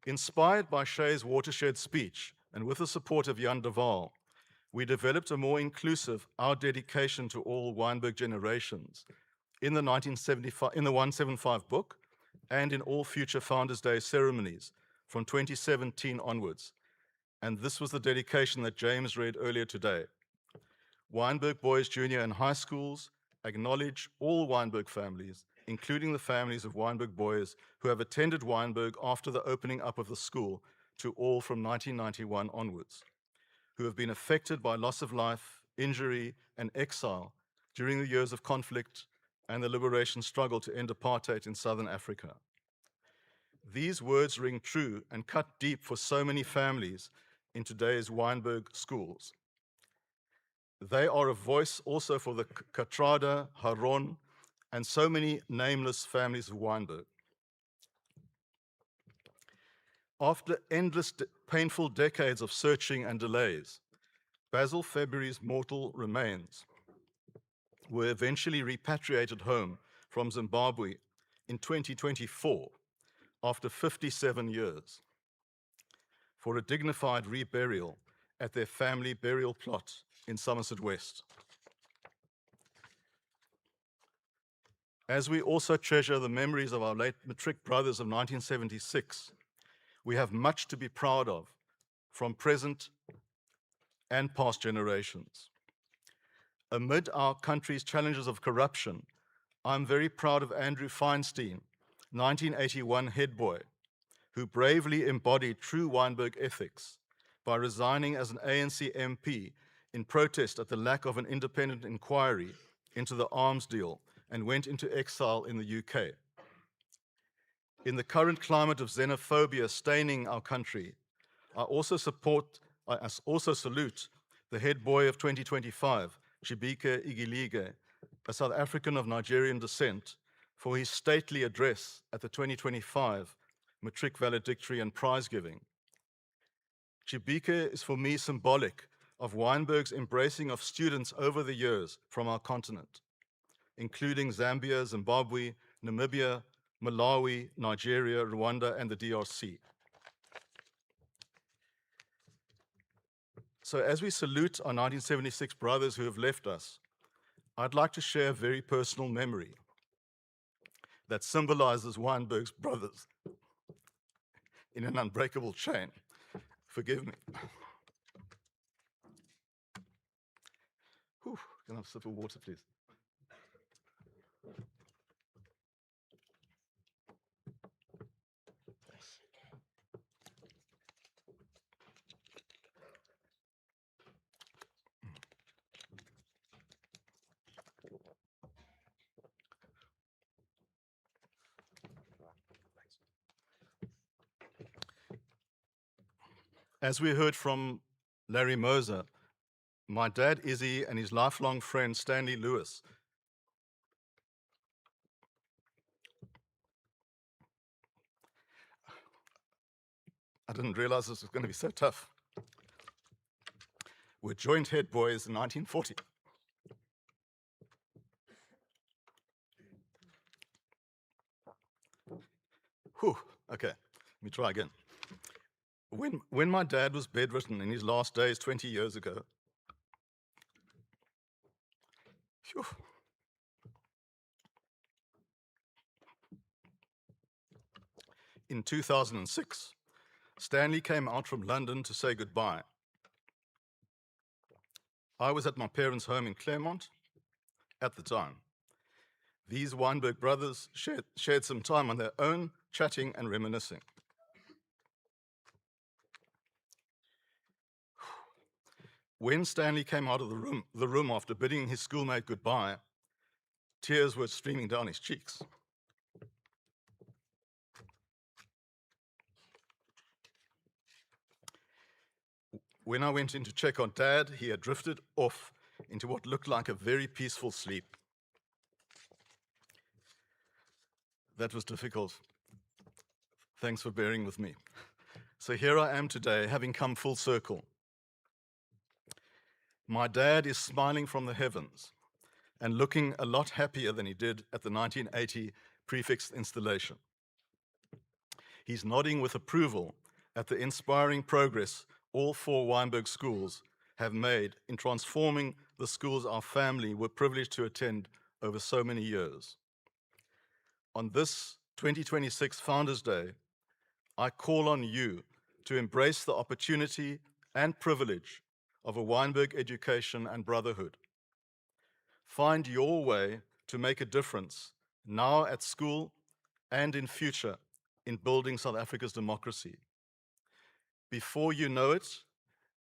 Speaker 7: Inspired by Shay's watershed speech, and with the support of Jan de Waal, we developed a more inclusive Our Dedication to All Wynberg Generations in the 175 book and in all future Founders Day ceremonies from 2017 onwards. And this was the dedication that James read earlier today. Wynberg Boys Junior and High schools acknowledge all Wynberg families, including the families of Wynberg boys who have attended Wynberg after the opening up of the school to all from 1991 onwards, who have been affected by loss of life, injury, and exile during the years of conflict and the liberation struggle to end apartheid in Southern Africa. These words ring true and cut deep for so many families in today's Wynberg schools. They are a voice also for the Katrada, Haron, and so many nameless families of Wynberg. After endless painful decades of searching and delays, Basil February's mortal remains were eventually repatriated home from Zimbabwe in 2024 after 57 years for a dignified reburial at their family burial plot in Somerset West. As we also treasure the memories of our late matric brothers of 1976, we have much to be proud of from present and past generations. Amid our country's challenges of corruption, I'm very proud of Andrew Feinstein, 1981 head boy, who bravely embodied true Wynberg ethics by resigning as an ANC MP in protest at the lack of an independent inquiry into the arms deal and went into exile in the UK. In the current climate of xenophobia staining our country, I also salute the head boy of 2025, Chibike Igilige, a South African of Nigerian descent, for his stately address at the 2025 matric valedictory and prize giving. Chibike is for me symbolic of Wynberg's embracing of students over the years from our continent, including Zambia, Zimbabwe, Namibia, Malawi, Nigeria, Rwanda, and the DRC. So as we salute our 1976 brothers who have left us, I'd like to share a very personal memory that symbolizes Wynberg's brothers in an unbreakable chain. Forgive me. Whew, can I have a sip of water, please? Thanks. As we heard from Larry Moser, my dad Izzy and his lifelong friend Stanley Lewis I didn't realize this was going to be so tough. Were joint head boys in 1940. Whew, okay, let me try again. When my dad was bedridden in his last days 20 years ago, phew, in 2006, Stanley came out from London to say goodbye. I was at my parents' home in Claremont at the time. These Wynberg brothers shared some time on their own, chatting and reminiscing. When Stanley came out of the room after bidding his schoolmate goodbye, tears were streaming down his cheeks. When I went in to check on Dad, he had drifted off into what looked like a very peaceful sleep. That was difficult. Thanks for bearing with me. So here I am today, having come full circle. My dad is smiling from the heavens and looking a lot happier than he did at the 1980 prefix installation. He's nodding with approval at the inspiring progress all 4 Wynberg schools have made in transforming the schools our family were privileged to attend over so many years. On this 2026 Founders Day, I call on you to embrace the opportunity and privilege of a Wynberg education and brotherhood. Find your way to make a difference now at school and in future in building South Africa's democracy. Before you know it,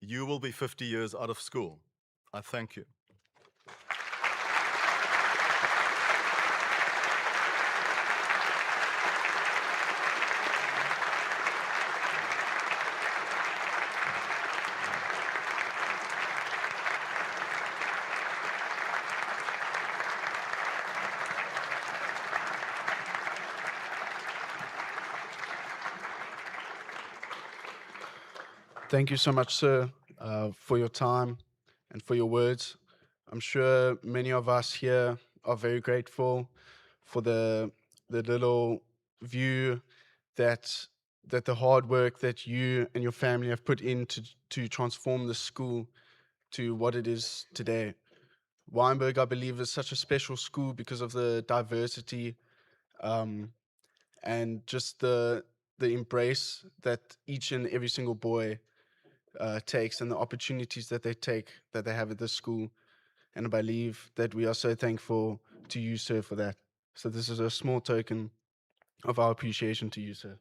Speaker 7: you will be 50 years out of school. I thank you.
Speaker 5: Thank you so much, sir, for your time and for your words. I'm sure many of us here are very grateful for the little view that the hard work that you and your family have put in to transform the school to what it is today. Wynberg, I believe, is such a special school because of the diversity and just the embrace that each and every single boy takes, and the opportunities that they have at this school. And I believe that we are so thankful to you, sir, for that. So this is a small token of our appreciation to you, sir.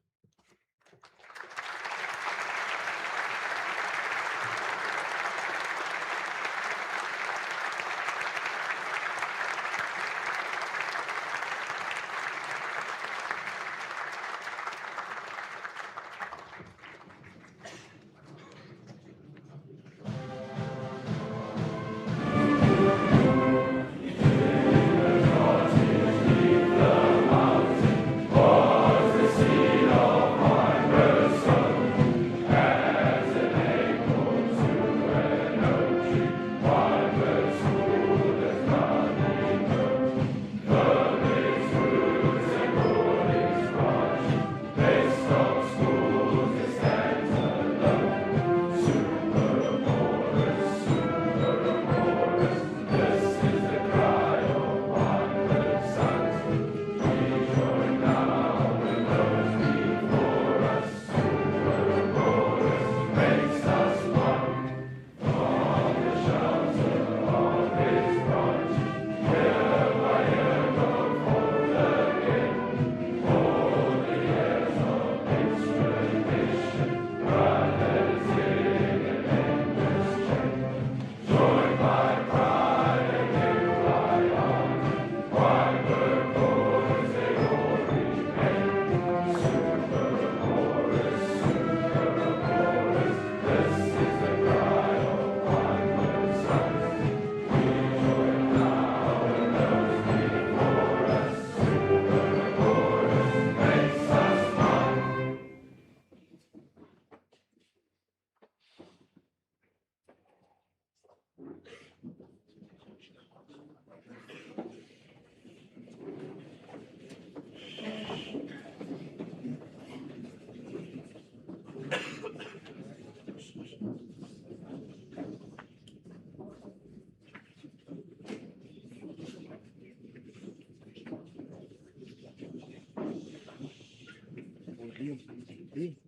Speaker 1: Thank you.